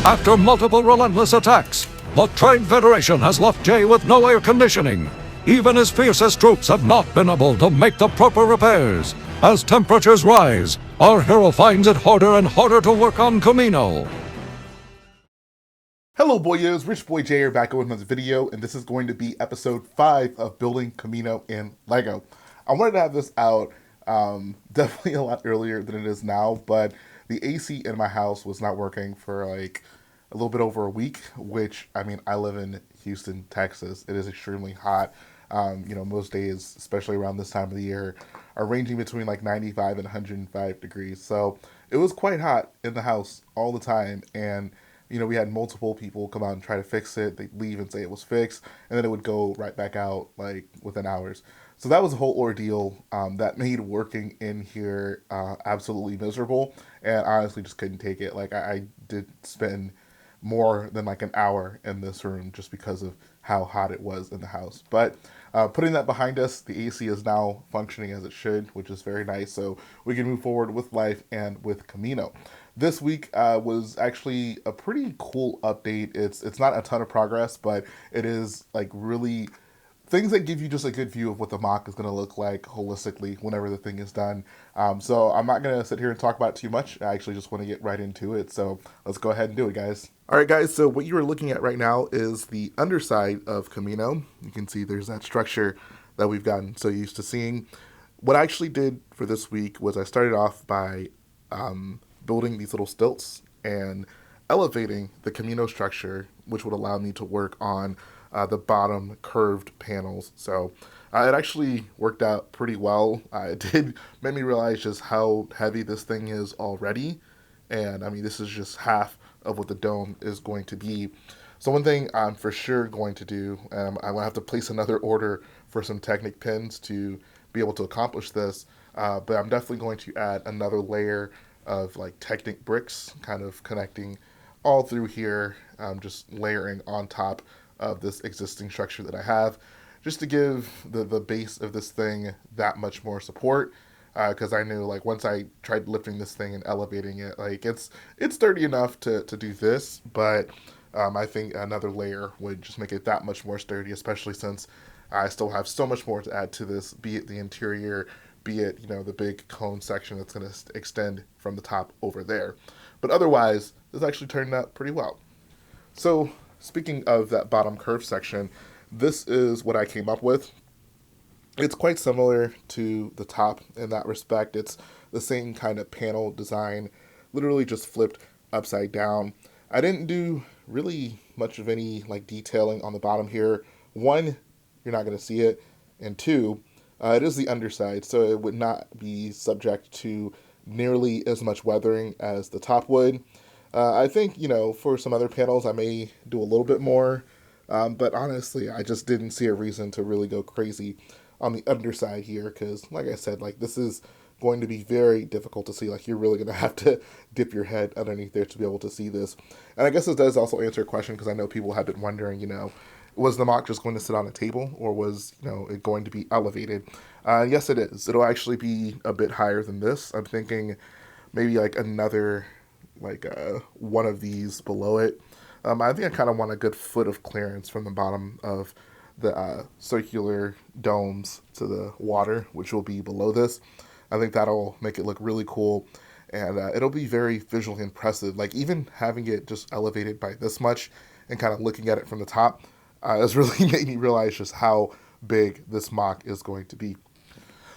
After multiple relentless attacks, the Trade Federation has left Jay with no air conditioning. Even his fiercest troops have not been able to make the proper repairs. As temperatures rise, our hero finds it harder and harder to work on Kamino. Hello boyos, Rich Boy Jay here back with another video, and this is going to be episode 5 of building Kamino in LEGO. I wanted to have this out definitely a lot earlier than it is now, but the AC in my house was not working for like a little bit over a week, which, I mean, I live in Houston, Texas. It is extremely hot. Most days, especially around this time of the year, are ranging between like 95 and 105 degrees. So it was quite hot in the house all the time, and we had multiple people come out and try to fix it. They'd leave and say it was fixed, and then it would go right back out like within hours. So that was a whole ordeal that made working in here absolutely miserable, and I honestly just couldn't take it. Like I did spend more than like an hour in this room just because of how hot it was in the house. But putting that behind us, the AC is now functioning as it should, which is very nice. So we can move forward with life and with Kamino. This week was actually a pretty cool update. It's not a ton of progress, but it is like really things that give you just a good view of what the mock is going to look like holistically whenever the thing is done. So I'm not going to sit here and talk about it too much. I actually just want to get right into it. So let's go ahead and do it, guys. All right, guys, so what you are looking at right now is the underside of Kamino. You can see there's that structure that we've gotten so used to seeing. What I actually did for this week was I started off by building these little stilts and elevating the Kamino structure, which would allow me to work on the bottom curved panels. So it actually worked out pretty well. It did make me realize just how heavy this thing is already. And I mean, this is just half of what the dome is going to be. So one thing I'm for sure going to do, I will have to place another order for some Technic pins to be able to accomplish this. But I'm definitely going to add another layer of like Technic bricks, kind of connecting all through here, just layering on top of this existing structure that I have, just to give the base of this thing that much more support. Because I knew like once I tried lifting this thing and elevating it, like it's sturdy enough to do this, but I think another layer would just make it that much more sturdy, especially since I still have so much more to add to this, be it the interior, be it, the big cone section that's going to extend from the top over there. But otherwise, this actually turned out pretty well. So speaking of that bottom curve section, this is what I came up with. It's quite similar to the top in that respect. It's the same kind of panel design, literally just flipped upside down. I didn't do really much of any like detailing on the bottom here. One, you're not going to see it, and two, it is the underside, so it would not be subject to nearly as much weathering as the top would. I think, for some other panels, I may do a little bit more, but honestly, I just didn't see a reason to really go crazy on the underside here, because like I said, like this is going to be very difficult to see. Like you're really going to have to dip your head underneath there to be able to see this. And I guess this does also answer a question, because I know people have been wondering, was the mock just going to sit on a table, or was, it going to be elevated? Yes, it is. It'll actually be a bit higher than this. I'm thinking maybe like another, like one of these below it. I think I kind of want a good foot of clearance from the bottom of the circular domes to the water, which will be below this. I think that'll make it look really cool, and it'll be very visually impressive. Like even having it just elevated by this much and kind of looking at it from the top has really made me realize just how big this mock is going to be.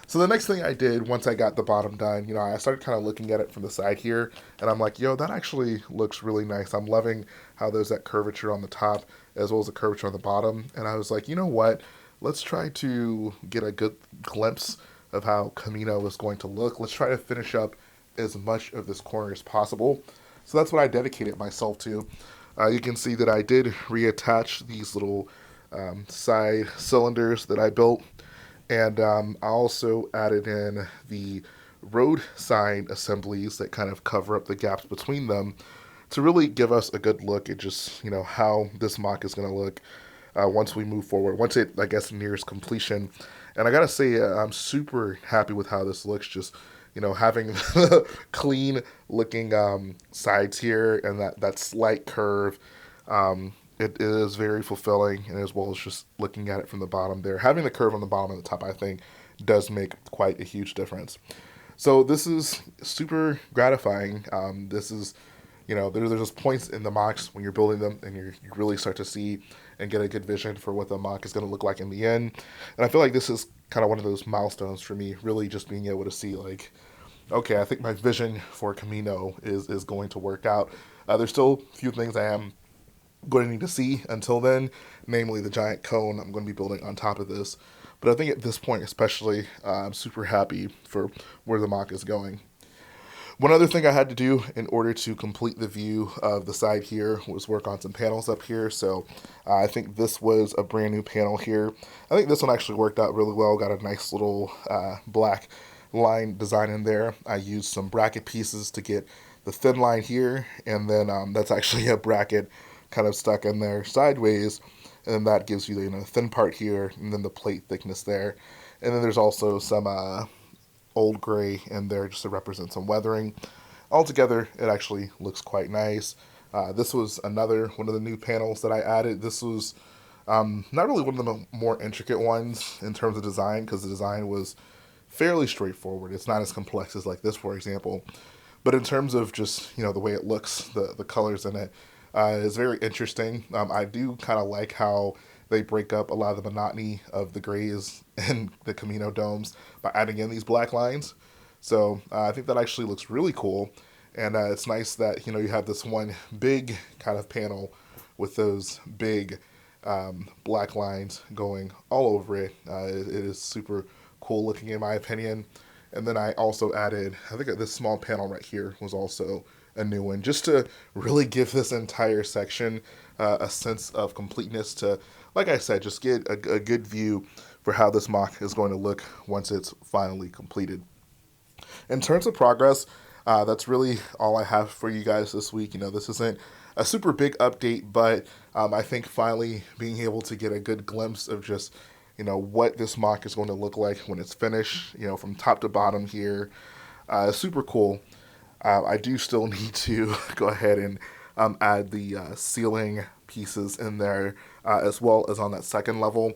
So the next thing I did once I got the bottom done, I started kind of looking at it from the side here, and I'm like, that actually looks really nice. I'm loving how there's that curvature on the top as well as the curvature on the bottom. And I was like, you know what? Let's try to get a good glimpse of how Kamino is going to look. Let's try to finish up as much of this corner as possible. So that's what I dedicated myself to. You can see that I did reattach these little side cylinders that I built. And I also added in the road sign assemblies that kind of cover up the gaps between them to really give us a good look at just, how this mock is going to look once we move forward, once it, nears completion. And I got to say, I'm super happy with how this looks, just, having the clean looking sides here and that slight curve, it is very fulfilling, and as well as just looking at it from the bottom there. Having the curve on the bottom and the top, I think, does make quite a huge difference. So this is super gratifying. This is, there's just points in the mocks when you're building them, and you really start to see and get a good vision for what the mock is going to look like in the end. And I feel like this is kind of one of those milestones for me, really just being able to see like, okay, I think my vision for Kamino is going to work out. There's still a few things I am going to need to see until then, namely the giant cone I'm going to be building on top of this. But I think at this point, especially, I'm super happy for where the mock is going. One other thing I had to do in order to complete the view of the side here was work on some panels up here. So I think this was a brand new panel here. I think this one actually worked out really well. Got a nice little black line design in there. I used some bracket pieces to get the thin line here, and then that's actually a bracket kind of stuck in there sideways, and then that gives you the thin part here, and then the plate thickness there. And then there's also some old gray in there just to represent some weathering. Altogether, it actually looks quite nice. This was another one of the new panels that I added. This was not really one of the more intricate ones in terms of design, because the design was fairly straightforward. It's not as complex as like this, for example. But in terms of just, the way it looks, the colors in it, is very interesting. I do kind of like how they break up a lot of the monotony of the grays and the Kamino domes by adding in these black lines. So I think that actually looks really cool. And it's nice that, you have this one big kind of panel with those big black lines going all over it. It is super cool looking in my opinion. And then I also added, I think this small panel right here was also a new one, just to really give this entire section a sense of completeness to, like I said, just get a good view for how this mock is going to look once it's finally completed. In terms of progress, that's really all I have for you guys this week. This isn't a super big update, but I think finally being able to get a good glimpse of just what this mock is going to look like when it's finished, from top to bottom here. Super cool. I do still need to go ahead and add the ceiling pieces in there, as well as on that second level.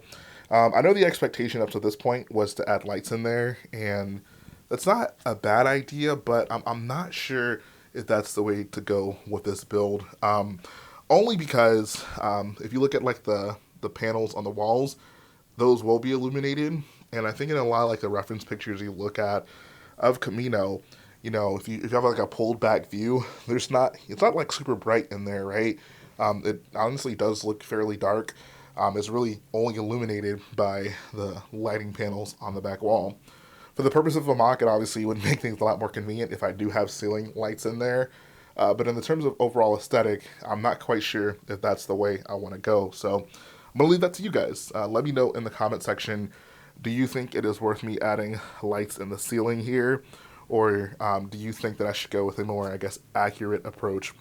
I know the expectation up to this point was to add lights in there, and that's not a bad idea, but I'm not sure if that's the way to go with this build. Only because if you look at like the panels on the walls, those will be illuminated. And I think in a lot of like the reference pictures you look at of Kamino, if you have like a pulled back view, it's not like super bright in there, right? It honestly does look fairly dark. It's really only illuminated by the lighting panels on the back wall. For the purpose of a mock, it obviously would make things a lot more convenient if I do have ceiling lights in there. But in the terms of overall aesthetic, I'm not quite sure if that's the way I want to go. So I'm going to leave that to you guys. Let me know in the comment section, do you think it is worth me adding lights in the ceiling here? Or do you think that I should go with a more, accurate approach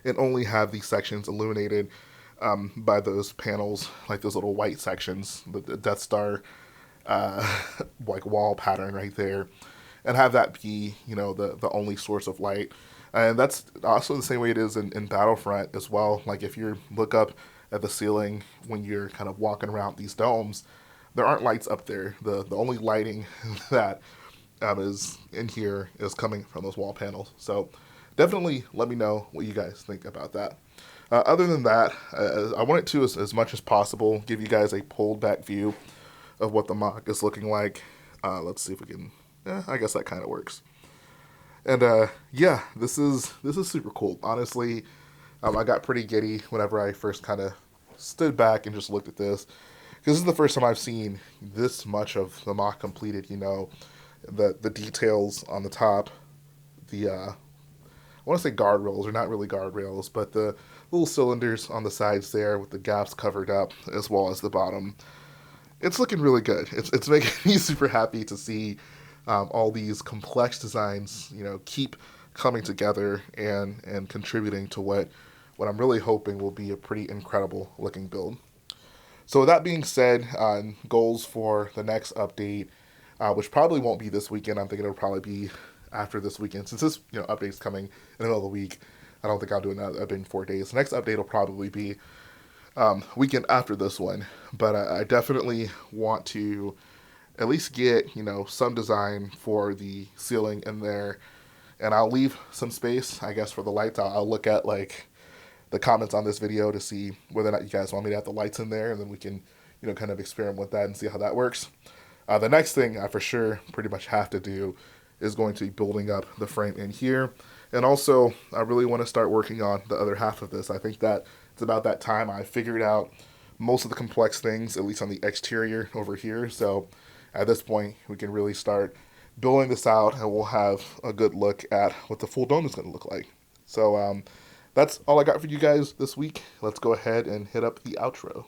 and only have these sections illuminated by those panels, like those little white sections, the Death Star like wall pattern right there, and have that be, the only source of light. And that's also the same way it is in Battlefront as well. Like if you look up at the ceiling when you're kind of walking around these domes, there aren't lights up there. The only lighting that is in here is coming from those wall panels. So definitely let me know what you guys think about that. Other than that, I wanted to, as much as possible, give you guys a pulled back view of what the mock is looking like. Let's see if we can, I guess that kind of works. And yeah, this is super cool. Honestly, I got pretty giddy whenever I first kind of stood back and just looked at this, because this is the first time I've seen this much of the mock completed. The details on the top, I want to say guardrails, or not really guardrails, but the little cylinders on the sides there with the gaps covered up, as well as the bottom. It's looking really good. It's making me super happy to see all these complex designs, keep coming together and contributing to what I'm really hoping will be a pretty incredible looking build. So with that being said, goals for the next update. which probably won't be this weekend. I'm thinking it'll probably be after this weekend. Since this update's coming in the middle of the week, I don't think I'll do another update in 4 days. The next update will probably be weekend after this one. But I definitely want to at least get, some design for the ceiling in there. And I'll leave some space, I guess, for the lights. I'll look at like the comments on this video to see whether or not you guys want me to have the lights in there, and then we can, kind of experiment with that and see how that works. The next thing I for sure pretty much have to do is going to be building up the frame in here. And also, I really want to start working on the other half of this. I think that it's about that time I figured out most of the complex things, at least on the exterior over here. So at this point, we can really start building this out, and we'll have a good look at what the full dome is going to look like. So that's all I got for you guys this week. Let's go ahead and hit up the outro.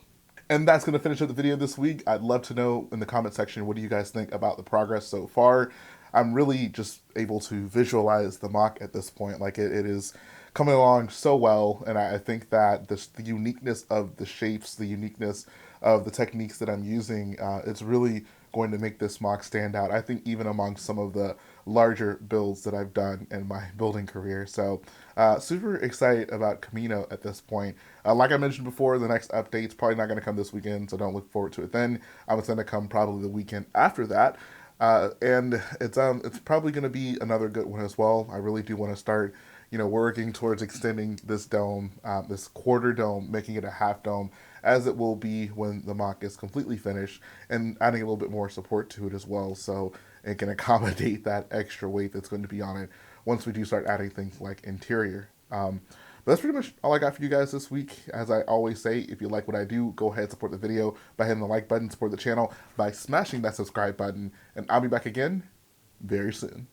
And that's going to finish up the video this week. I'd love to know in the comment section, what do you guys think about the progress so far? I'm really just able to visualize the MOC at this point. Like it is coming along so well, and I think that the uniqueness of the shapes, the uniqueness of the techniques that I'm using, it's really going to make this MOC stand out, I think, even among some of the larger builds that I've done in my building career. So super excited about Kamino at this point. Like I mentioned before, the next update's probably not going to come this weekend, so don't look forward to it then. It's going to come probably the weekend after that. And it's probably going to be another good one as well. I really do want to start, working towards extending this dome, this quarter dome, making it a half dome, as it will be when the MOC is completely finished, and adding a little bit more support to it as well, so it can accommodate that extra weight that's going to be on it once we do start adding things like interior. But that's pretty much all I got for you guys this week. As I always say, if you like what I do, go ahead and support the video by hitting the like button, support the channel by smashing that subscribe button, and I'll be back again very soon.